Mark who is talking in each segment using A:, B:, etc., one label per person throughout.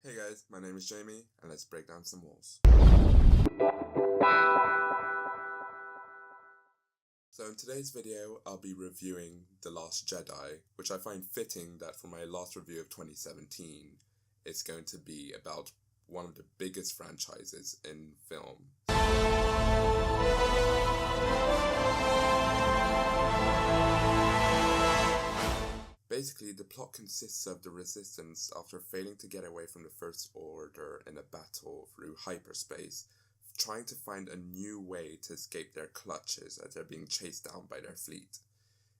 A: Hey guys, my name is Jamie, and let's break down some walls. So in today's video, I'll be reviewing The Last Jedi, which I find fitting that for my last review of 2017, it's going to be about one of the biggest franchises in film. Basically, the plot consists of the Resistance, after failing to get away from the First Order in a battle through hyperspace, trying to find a new way to escape their clutches as they're being chased down by their fleet.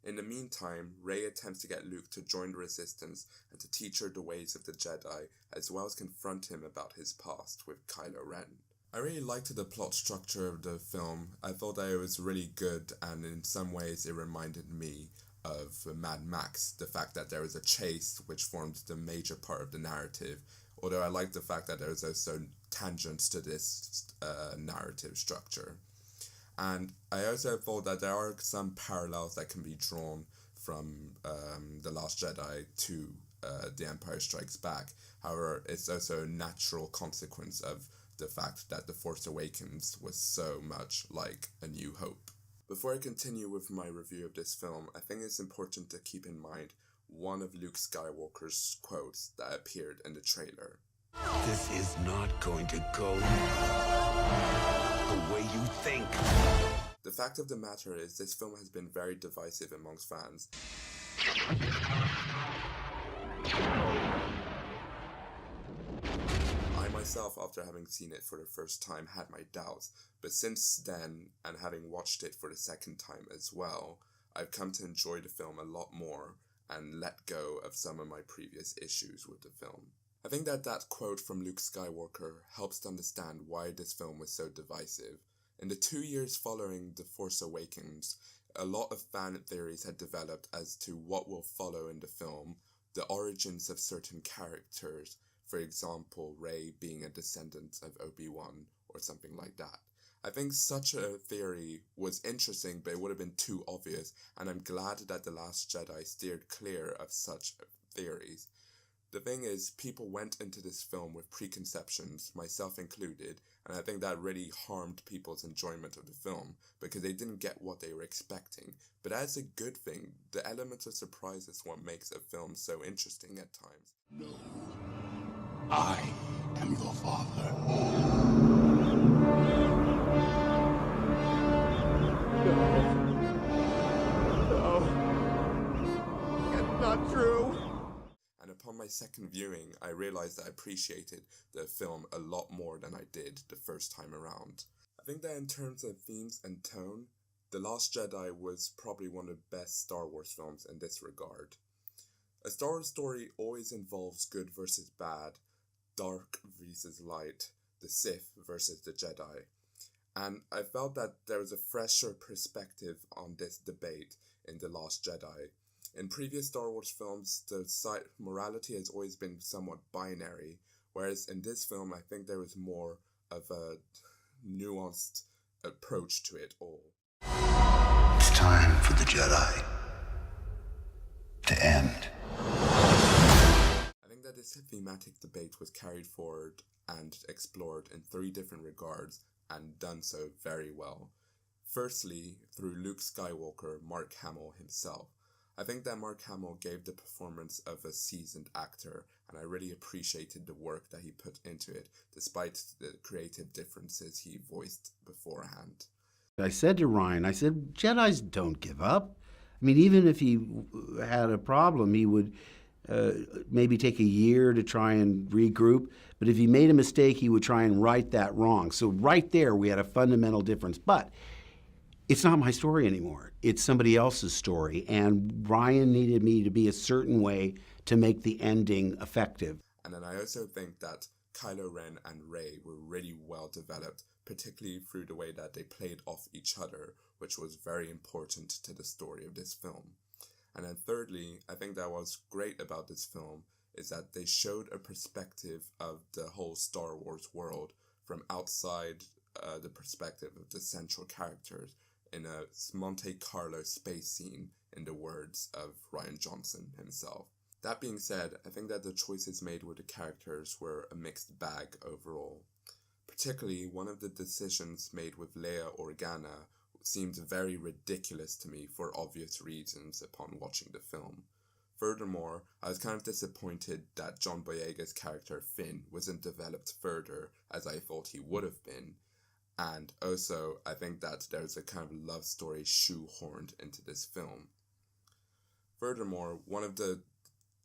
A: In the meantime, Rey attempts to get Luke to join the Resistance and to teach her the ways of the Jedi, as well as confront him about his past with Kylo Ren. I really liked the plot structure of the film. I thought that it was really good, and in some ways it reminded me of Mad Max, the fact that there was a chase which formed the major part of the narrative, although I like the fact that there was also tangents to this narrative structure. And I also thought that there are some parallels that can be drawn from The Last Jedi to The Empire Strikes Back. However, it's also a natural consequence of the fact that The Force Awakens was so much like A New Hope. Before I continue with my review of this film, I think it's important to keep in mind one of Luke Skywalker's quotes that appeared in the trailer.
B: This is not going to go the way you think.
A: The fact of the matter is, this film has been very divisive amongst fans. I myself, after having seen it for the first time, had my doubts, but since then, and having watched it for the second time as well, I've come to enjoy the film a lot more and let go of some of my previous issues with the film. I think that quote from Luke Skywalker helps to understand why this film was so divisive. In the 2 years following The Force Awakens, a lot of fan theories had developed as to what will follow in the film, the origins of certain characters, for example, Rey being a descendant of Obi-Wan or something like that. I think such a theory was interesting, but it would have been too obvious, and I'm glad that The Last Jedi steered clear of such theories. The thing is, people went into this film with preconceptions, myself included, and I think that really harmed people's enjoyment of the film, because they didn't get what they were expecting. But that's a good thing. The element of surprise is what makes a film so interesting at times.
C: No. I am your father. No. It's not true.
A: And upon my second viewing, I realized that I appreciated the film a lot more than I did the first time around. I think that in terms of themes and tone, The Last Jedi was probably one of the best Star Wars films in this regard. A Star Wars story always involves good versus bad, dark versus light, the Sith versus the Jedi. And I felt that there was a fresher perspective on this debate in The Last Jedi. In previous Star Wars films, the morality has always been somewhat binary, whereas in this film, I think there was more of a nuanced approach to it all.
C: It's time for the Jedi to end.
A: I think that this thematic debate was carried forward and explored in 3 different regards, and done so very well. Firstly, through Luke Skywalker, Mark Hamill himself. I think that Mark Hamill gave the performance of a seasoned actor, and I really appreciated the work that he put into it, despite the creative differences he voiced beforehand.
D: I said to Ryan, I said, Jedis don't give up. I mean, even if he had a problem, he would maybe take a year to try and regroup. But if he made a mistake, he would try and right that wrong. So right there, we had a fundamental difference. But it's not my story anymore. It's somebody else's story. And Ryan needed me to be a certain way to make the ending effective.
A: And then I also think that Kylo Ren and Rey were really well developed, particularly through the way that they played off each other, which was very important to the story of this film. And then thirdly, I think that what's great about this film is that they showed a perspective of the whole Star Wars world from outside the perspective of the central characters in a Monte Carlo space scene, in the words of Rian Johnson himself. That being said, I think that the choices made with the characters were a mixed bag overall. Particularly, one of the decisions made with Leia Organa seemed very ridiculous to me for obvious reasons upon watching the film. Furthermore, I was kind of disappointed that John Boyega's character Finn wasn't developed further as I thought he would have been. And also, I think that there's a kind of love story shoehorned into this film. Furthermore, one of the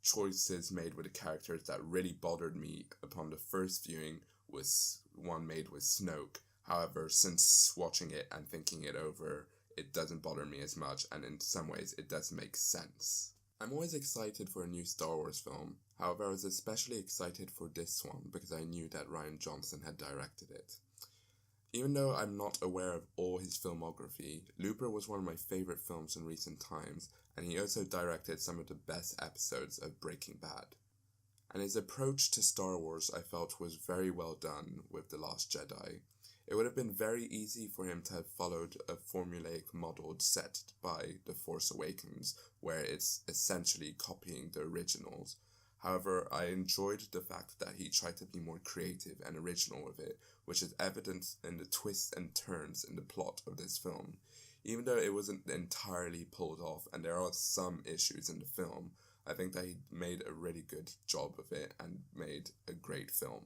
A: choices made with the characters that really bothered me upon the first viewing was one made with Snoke. However, since watching it and thinking it over, it doesn't bother me as much, and in some ways it does make sense. I'm always excited for a new Star Wars film. However, I was especially excited for this one because I knew that Rian Johnson had directed it. Even though I'm not aware of all his filmography, Looper was one of my favorite films in recent times, and he also directed some of the best episodes of Breaking Bad. And his approach to Star Wars I felt was very well done with The Last Jedi. It would have been very easy for him to have followed a formulaic model set by The Force Awakens, where it's essentially copying the originals. However, I enjoyed the fact that he tried to be more creative and original with it, which is evident in the twists and turns in the plot of this film. Even though it wasn't entirely pulled off and there are some issues in the film, I think that he made a really good job of it and made a great film.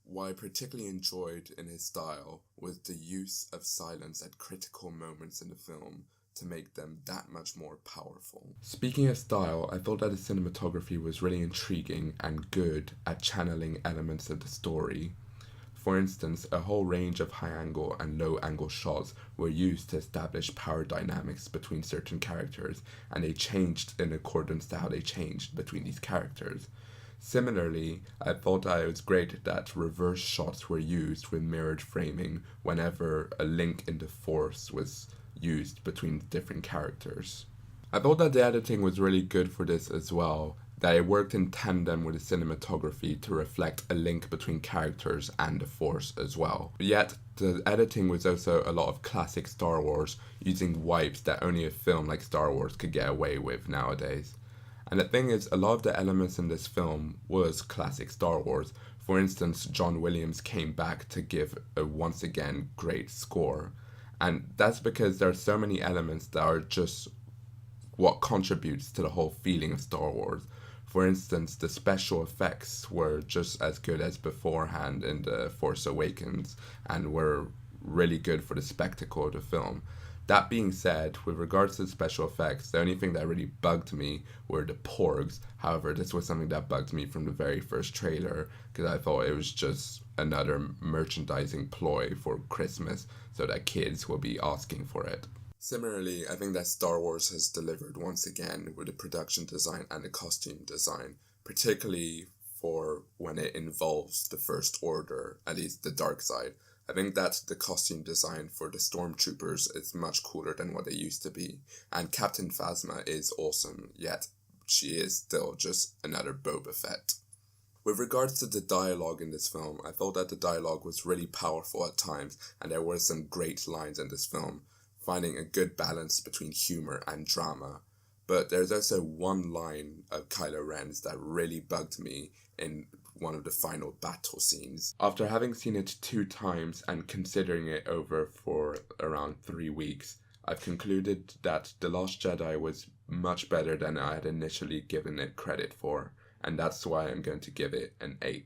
A: What I particularly enjoyed in his style was the use of silence at critical moments in the film to make them that much more powerful. Speaking of style, I thought that the cinematography was really intriguing and good at channeling elements of the story. For instance, a whole range of high-angle and low-angle shots were used to establish power dynamics between certain characters, and they changed in accordance to how they changed between these characters. Similarly, I thought that it was great that reverse shots were used with mirrored framing whenever a link in the Force was used between different characters. I thought that the editing was really good for this as well, that it worked in tandem with the cinematography to reflect a link between characters and the Force as well. Yet, the editing was also a lot of classic Star Wars, using wipes that only a film like Star Wars could get away with nowadays. And the thing is, a lot of the elements in this film was classic Star Wars. For instance, John Williams came back to give a once again great score. And that's because there are so many elements that are just what contributes to the whole feeling of Star Wars. For instance, the special effects were just as good as beforehand in The Force Awakens and were really good for the spectacle of the film. That being said, with regards to the special effects, the only thing that really bugged me were the porgs. However, this was something that bugged me from the very first trailer because I thought it was just another merchandising ploy for Christmas so that kids will be asking for it. Similarly, I think that Star Wars has delivered once again with the production design and the costume design, particularly for when it involves the First Order, at least the dark side. I think that the costume design for the Stormtroopers is much cooler than what they used to be, and Captain Phasma is awesome, yet she is still just another Boba Fett. With regards to the dialogue in this film, I thought that the dialogue was really powerful at times, and there were some great lines in this film, finding a good balance between humor and drama. But there's also one line of Kylo Ren's that really bugged me in one of the final battle scenes. After having seen it 2 times and considering it over for around 3 weeks, I've concluded that The Last Jedi was much better than I had initially given it credit for, and that's why I'm going to give it an 8.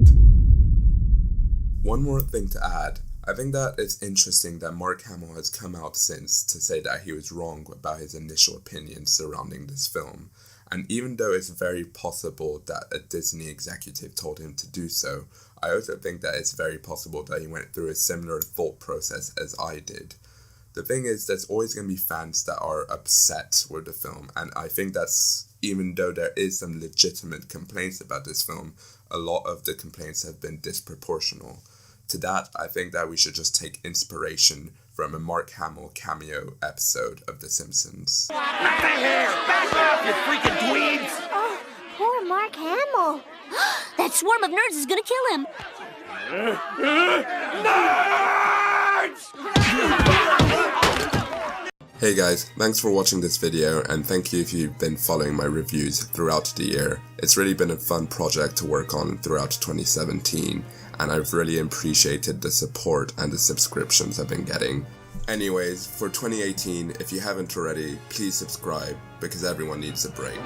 A: One more thing to add. I think that it's interesting that Mark Hamill has come out since to say that he was wrong about his initial opinions surrounding this film. And even though it's very possible that a Disney executive told him to do so, I also think that it's very possible that he went through a similar thought process as I did. The thing is, there's always going to be fans that are upset with the film, and I think that's, even though there is some legitimate complaints about this film, a lot of the complaints have been disproportional. To that, I think that we should just take inspiration from a Mark Hamill cameo episode of The Simpsons.
B: Not the hair! Back off, you freaking dweebs!
E: Oh, poor Mark Hamill. That swarm of nerds is gonna kill him.
B: Nerds!
A: Hey guys, thanks for watching this video, and thank you if you've been following my reviews throughout the year. It's really been a fun project to work on throughout 2017, and I've really appreciated the support and the subscriptions I've been getting. Anyways, for 2018, if you haven't already, please subscribe, because everyone needs a break.